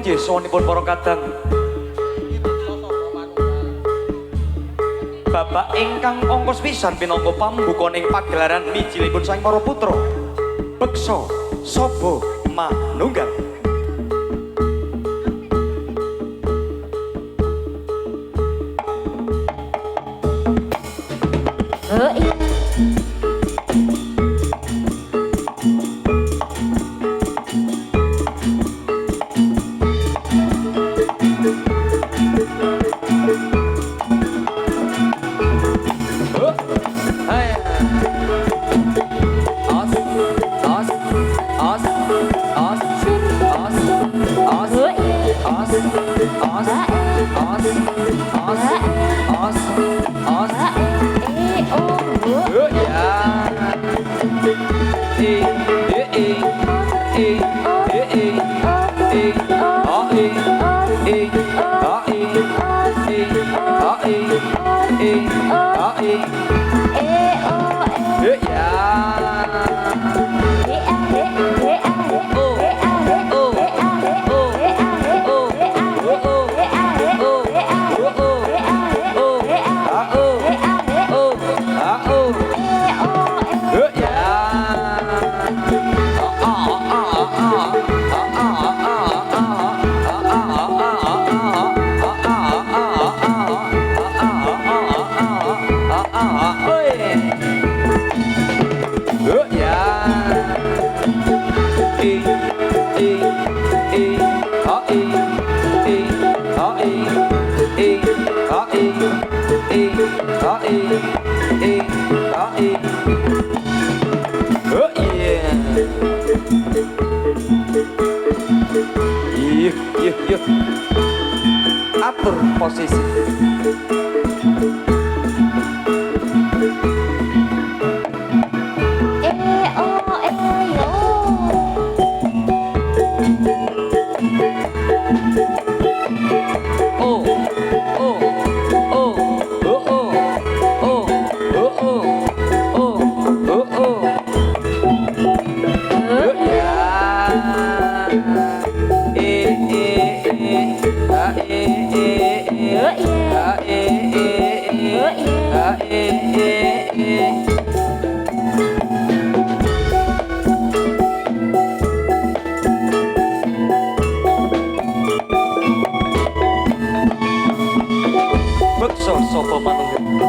Nggih sawanipun para kadang. Bapak ingkang angka pisan pinangka pambukaning pagelaran mijilipun sang para putra. Beksa Saba Manunggal. Atur posisi. Beksa Saba Manunggal.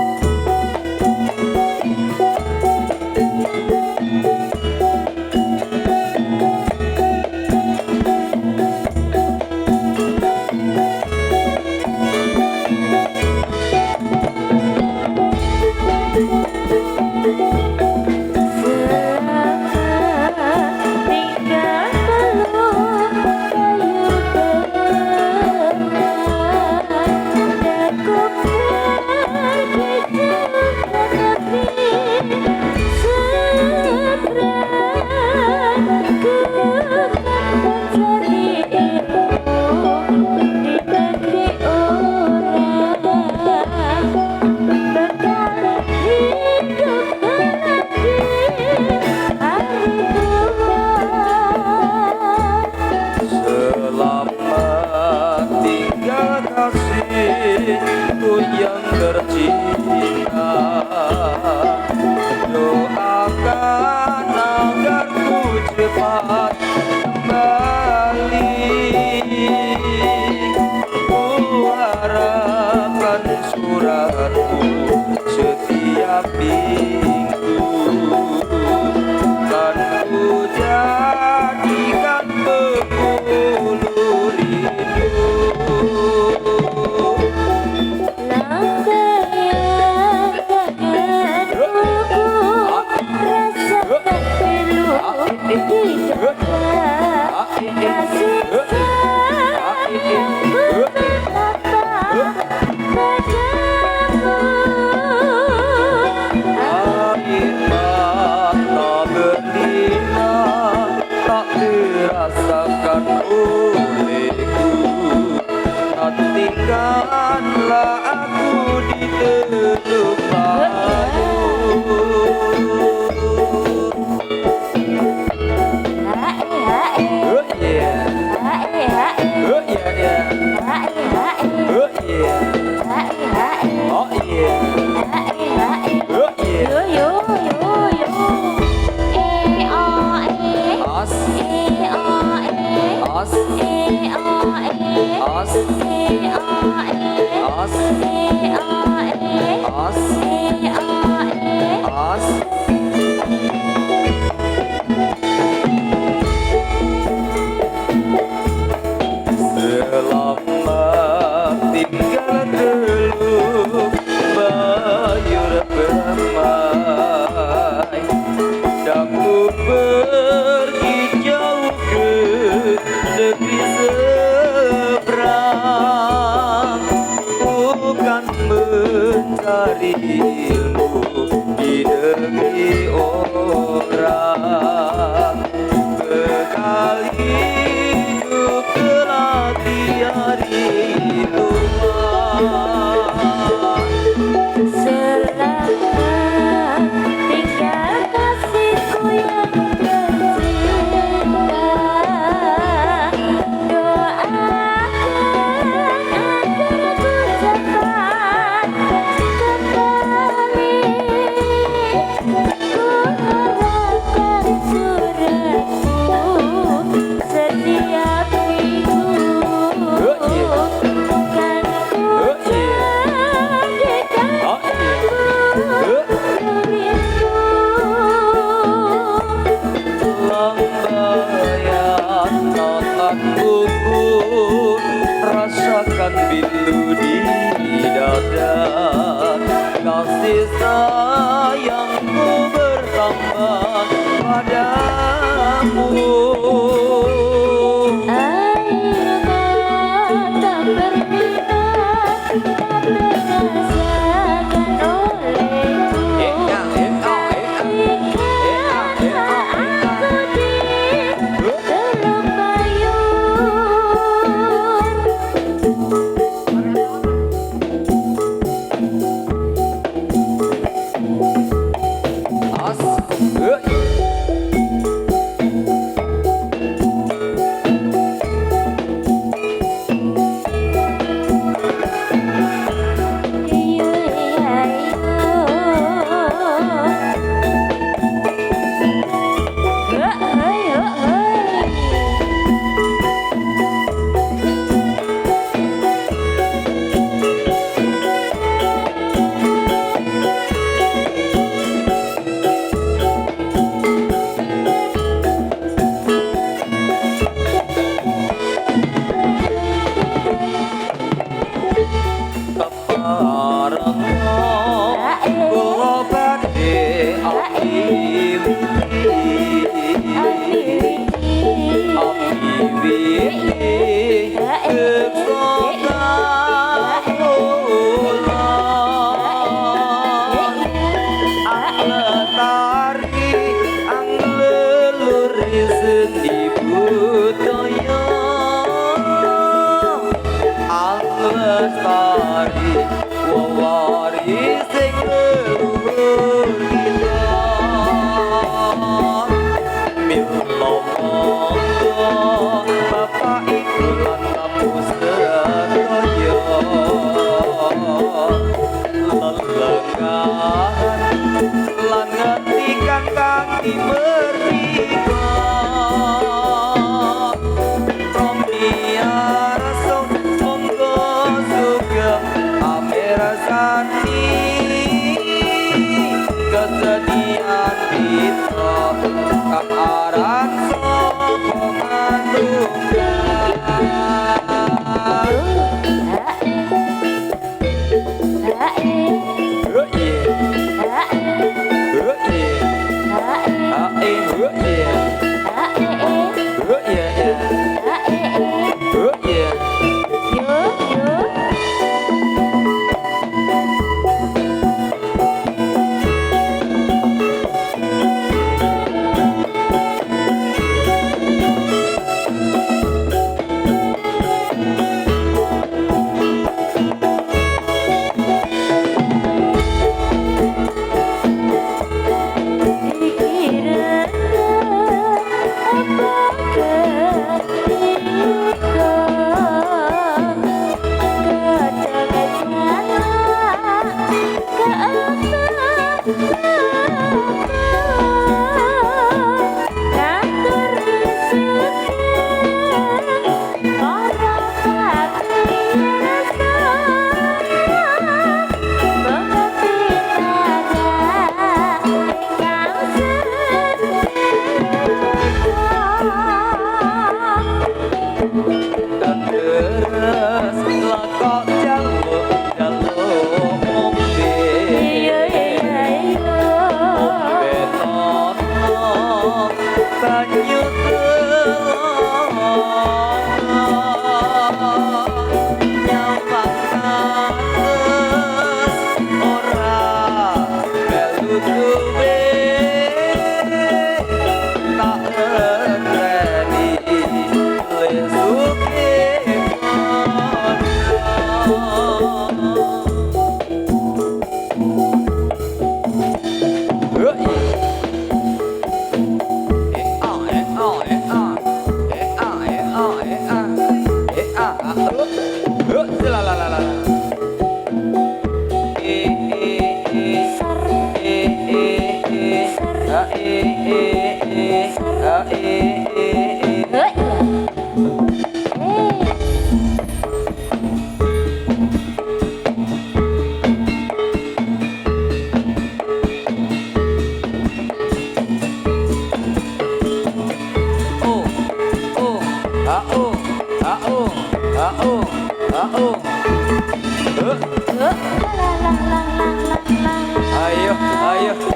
Yang tercinta, doakan agar ku cepat kembali. Ku harapkan suratmu setiap minggu, kan ku jadikan penghulu rindu. Oh iya. Oh iya. Os. Os. Os. Os. Os. Selamat tinggal dulu bayur permai. Aku pergi jauh ke negeri seberang, bukan mencari ilmu di negeri orang. Bekal hidup telah tiada di rumah. Selamat tinggal kasihku yang tercinta. Doakan agar aku cepat kembali. Ku harapkan suratmu setiap minggu. Kan ku jadikan Lambayan tangan buku, rasakan bilu di dada. Kasih sayangku bertambah padamu. air mata berminat tak terasakan olehku. Ketika aku di dalam payung. As. Lestari wawaris sing leluhur kita. Mila monggo Bapak Ibu lan tamu sedaya lelengahan lan ngetikan kaki merdeka. Rasani kesedihan kita kamaran sopo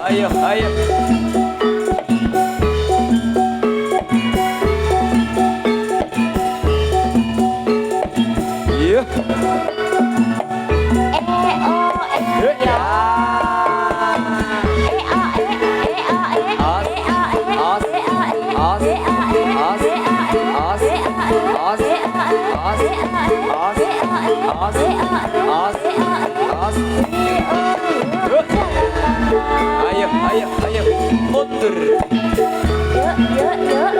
ayo, ayo. Iya. Ayo, ayo, ayo, mundur. Yuk, yuk, yuk.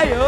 Ayo.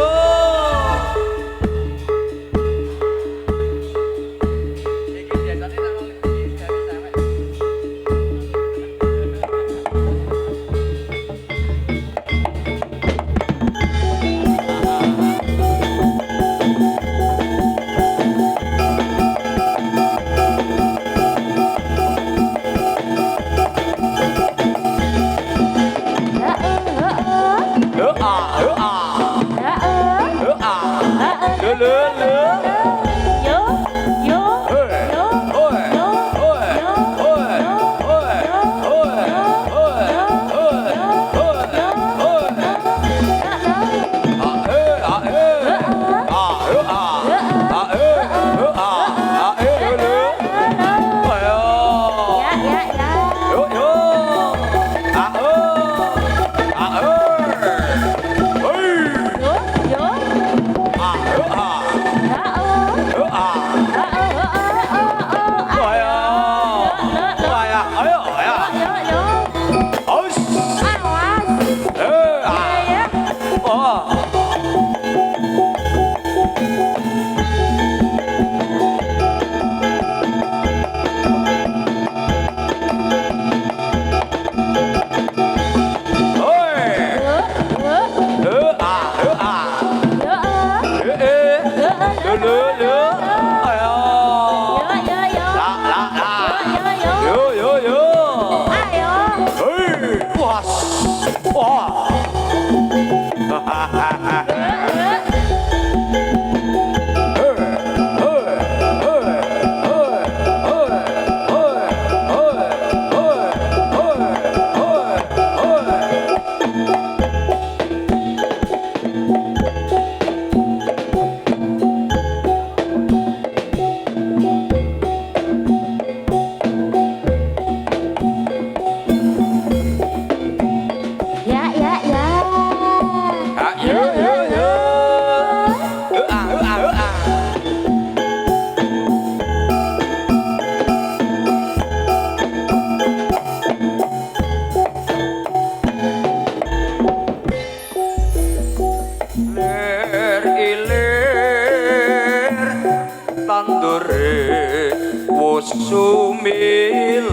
Sumilir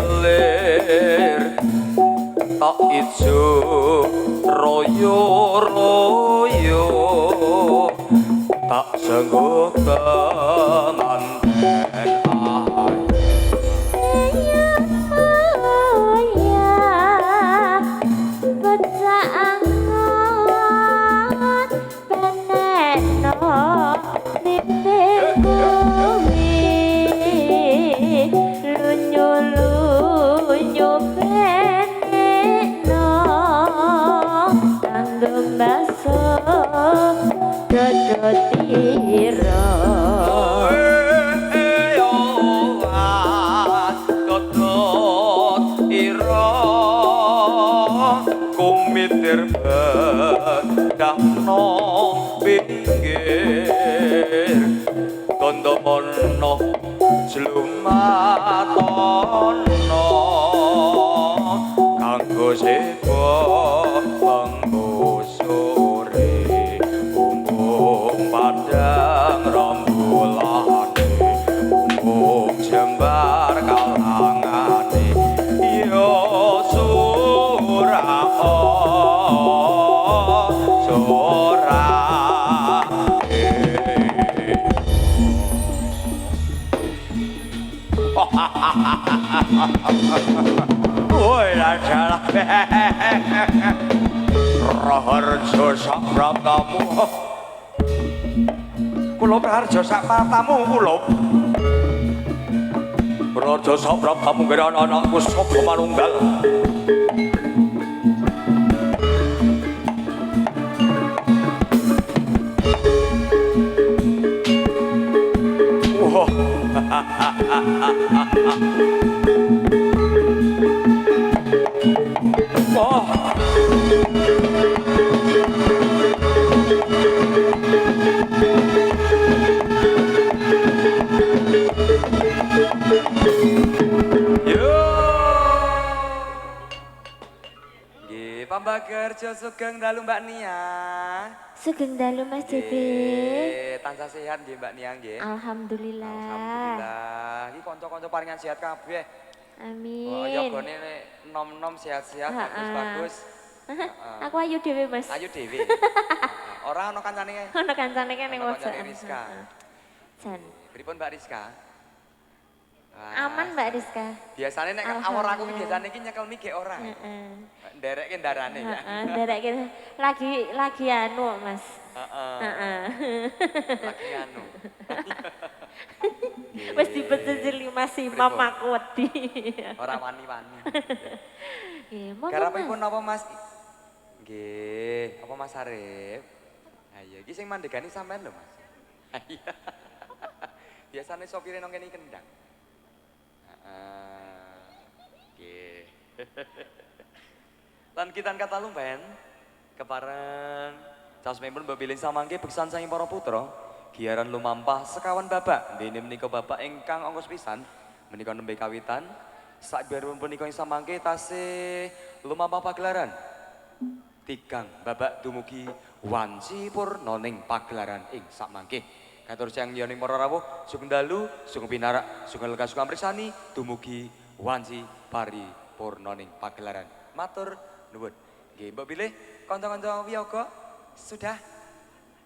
tak ijo royo-royo tak sanggup teman kumitir bedah no pinggir tondo mono slumatono kanggo sepo penggusure umbung padang rombulane umbung jembar kalangane yo woi raja Raharjo Sapratamu Kula praharja sak tamu kula. Raja sapratamu kira anakku sapa manunggal. Wah. Wah. Pambagarjo sugeng dalu Mbak Nia. Sugeng dalu Mas Dede. Tansah sehat nggih Mbak Nia nggih. Alhamdulillah. Alhamdulillah. Iki kanca-kanca paringan sehat kabeh. Amin. Oh, ya gone nom-nom sehat-sehat bagus-bagus. Aku ayu dhewe Mas. Ayu dhewe. Ora ana kancane. Ana kancane kene wong. Kancane Rizka. Jan. Pripun Mbak Rizka? Aman Mbak Rizka. Biasanya nek awor aku biasanya iki nyekel mige ora. Nderekke darane ya. Nderekke lagi anu Mas. Heeh. Lagi anu. Wis dipecicili Mas Imam aku wedi. Ora wani-wani. Nggih, monggo. Garapipun napa Mas? Nggih, apa Mas Arif? Ha iya iki sing mandegani sampean lho Mas. Iya. Biasane sopire nang kene kendang. Oke. Lan kitan kata lumpen keparan caos mempun bebilih samangke beksan saking para putra giaran lumampah sekawan babak dene menika babak ingkang ongkos pisan menika nembe kawitan sakbaripun punika ing samangke tasih lumampah pagelaran tigang babak dumugi wanci purna ning pagelaran ing samangke. Katur siang yoning para rawuh sugeng dalu sugeng pinarak sugeng lega sugeng amriksani dumugi wanci paripurna ning pagelaran. Matur nuwun. Nggih, mbok pilih kanca-kanca wiyaga sudah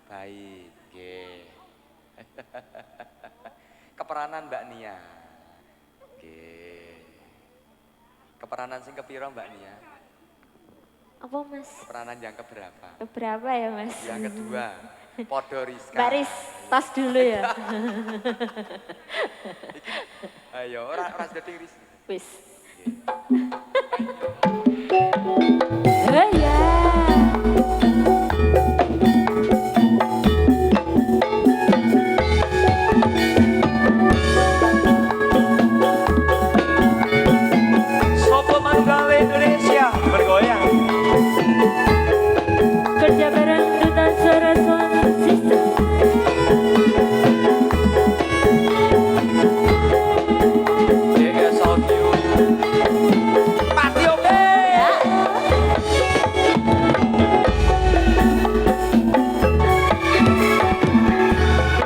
baik. Nggih. Keperanan Mbak Nia. Nggih. Keperanan sing kepira Mbak Nia? Apa Mas? Keperanan yang keberapa? Keberapa ya Mas? Yang kedua. Podo Rizka. Mbak Riz, tas dulu ya. Ayo, ora sedih Riz. Wis. Ya. Sopo Manunggal Indonesia bergoyang. Kerja bareng Duta Suara Sound System. Yes, of you. Pasti oke.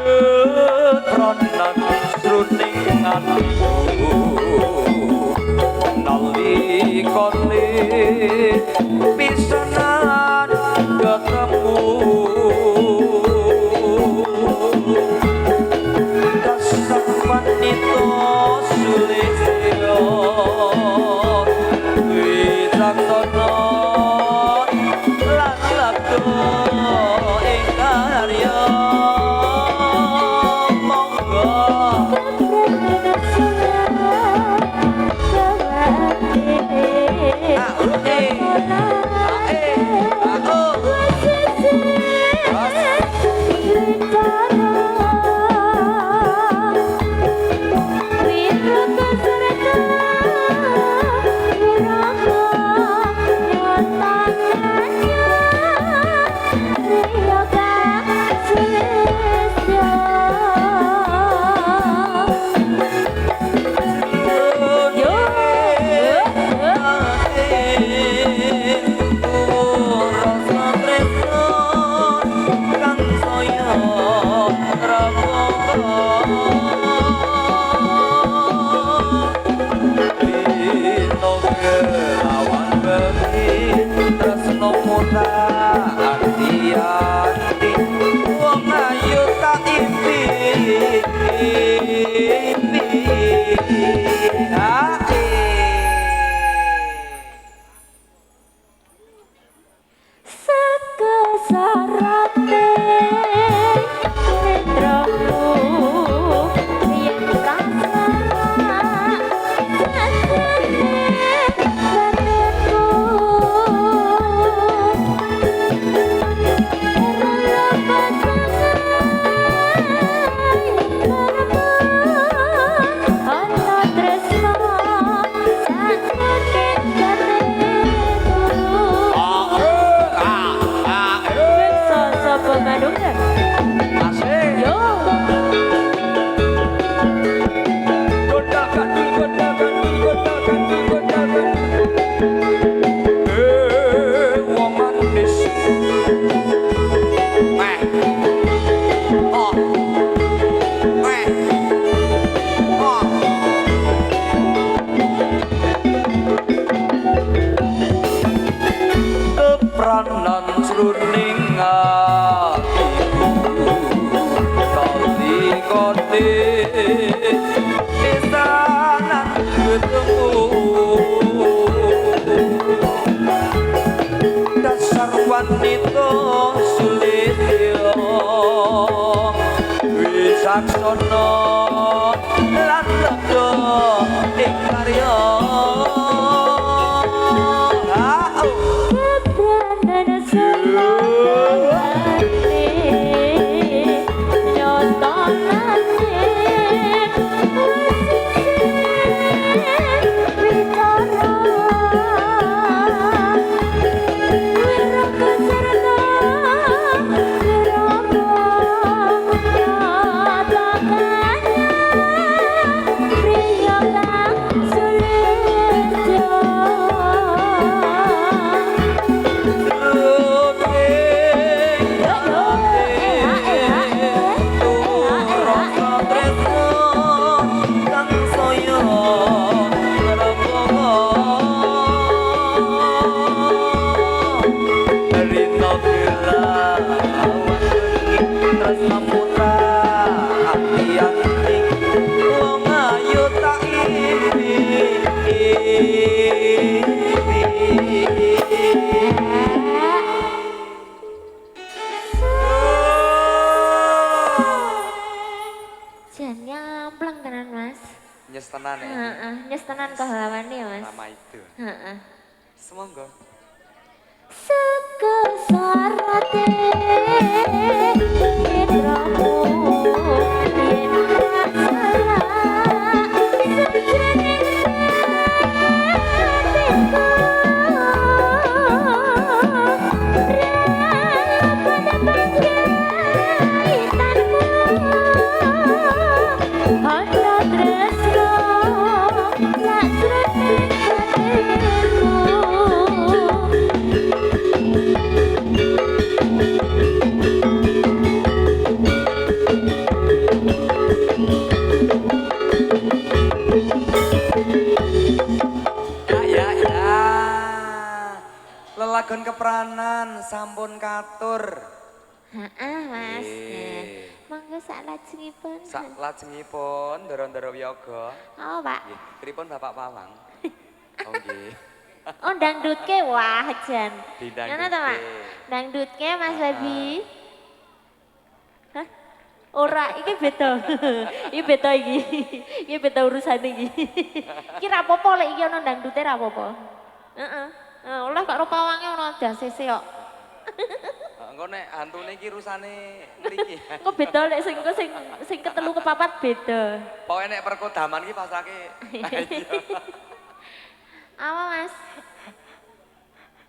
Ketronan sruning atiku nalikane pisanan ketemu dasar wanita sulistyo wicaksana lan labdo ing karya monggo Sekesarate Retro Bandung ya. Asik. Yo. Gondal gandul, gondal gandul, gondal gandul, gondal gandul. Wong manis. Oh. Oh. Kepranan jroning atiku kondi pisanan ketemu dasar wanita sulit yo wicaksana lan lebdo ing karya. Nyes tenan ya? Nyes tenan kehawane Mas. Nama itu. Semonggo. Seko sarate mitramu yen salah sejene Lelagon kepranan sampun katur. Heeh, Mas. Monggo sak lajengipun. Sak lajengipun ndara-ndara wiyaga. Oh, Pak. Nggih, pripun Bapak Pawang? Oh nggih. Oh, dangdutke wah jan. Didangdutke. Ngono to, Mak? Dangdutke Mas Babi. Hah? Ora, iki beda. Iki beda iki. Iki beda urusan iki. Iki ra apa-apa lek iki ana dangdute ra apa-apa. Heeh. Oleh karo pawange ana dasese kok. Engko nek hantune iki rusane mriki. Engko beda lek sing ketelu kepapat beda. Pokoke nek perkodaman iki pasake. Apa, Mas?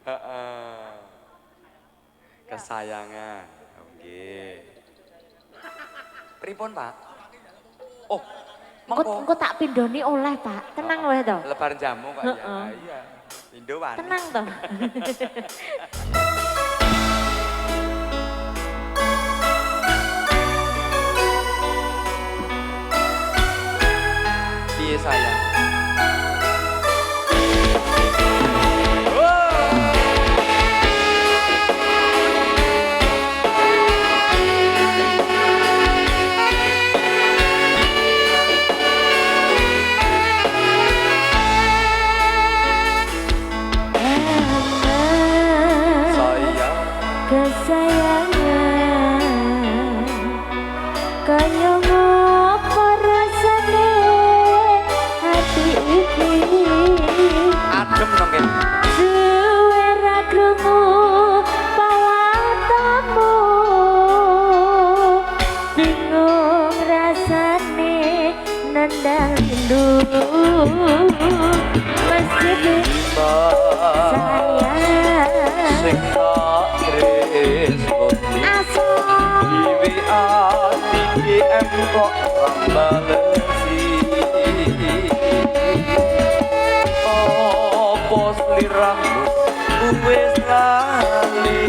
Heeh. Kesayangan. Nggih. Pripun, Pak? Oh, Engko tak pindhoni oleh, Pak. Tenang wae to. Lebar jamu kok ya. Iya. Pindoan. Tenang to. Piye sayang? Kesayangan kaya ngopo rasane hati iki Adem dong kan? suwe ra krungu pawatamu bingung rasane nendang rindu mesti sayang Sing tak tresno asal kok rambalesi opo sliramu wis lali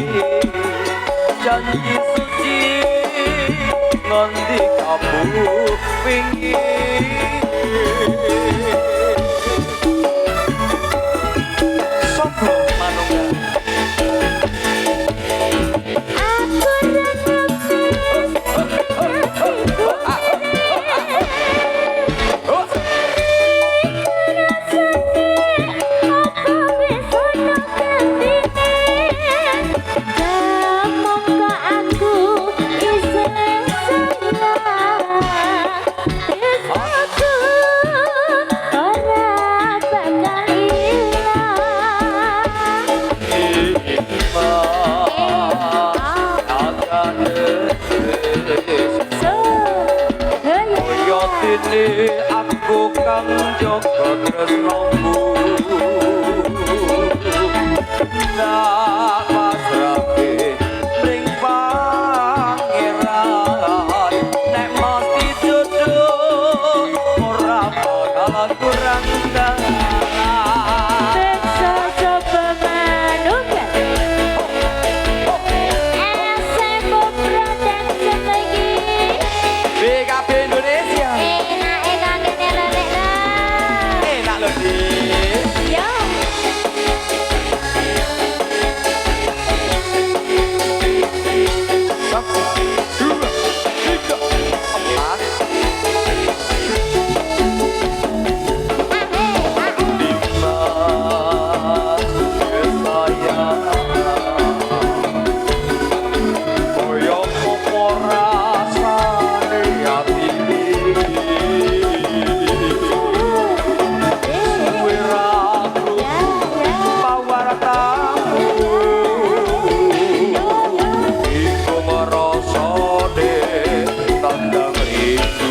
janji suci ngendi kamu wingi sopo manunggal ini aku kang jaga tresnamu tak pasrahke ning pangeran nek mesti jodoh ora bakal kurang dalan beksa coba manunggal SM Production lagi BKP Indonesia enak loh di yo satu dua tiga empat lima sayang koyo apa rasane ati wiraku pawartamu iku ngrasane tandang rindu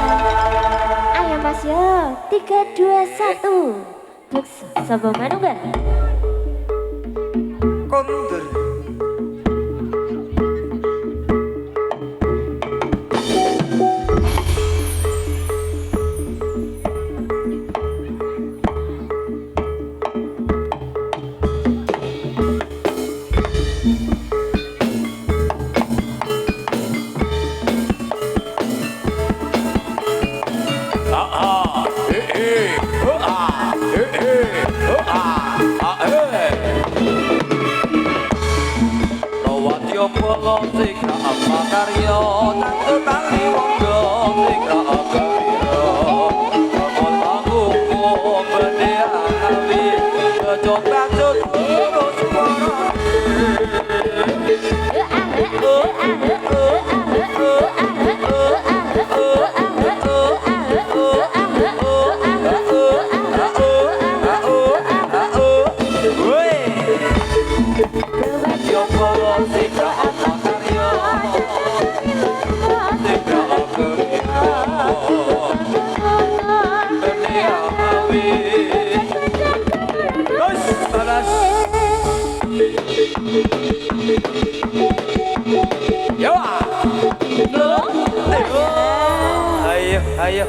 ayo mas yo 3, 2, 1 beksa coba manunggal kondur Polo sing apa karya tak tali wonggo sing karya kon aku bende akawi coba terus suara Ayo.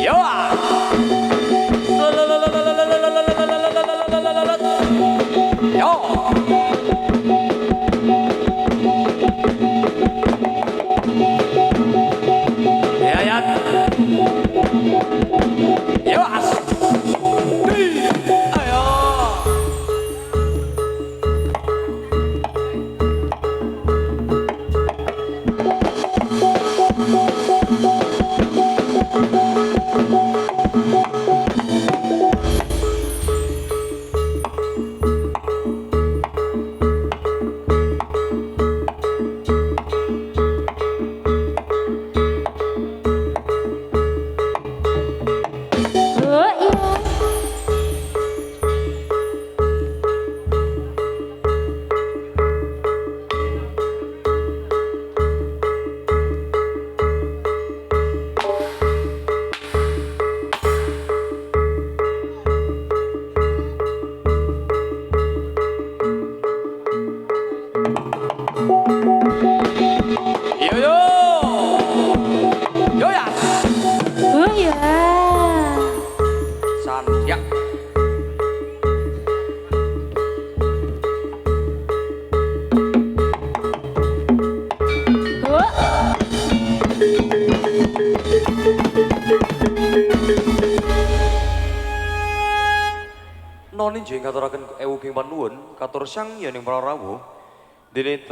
Yo. Yo. Ya ya. Yo. Ayo. Oh iya. Yo yo. Yo ya. Oh iya. San ya. Oh. Noni jeneng katuraken ewu ping panuwun katur sang ya ning para rawuh. Dene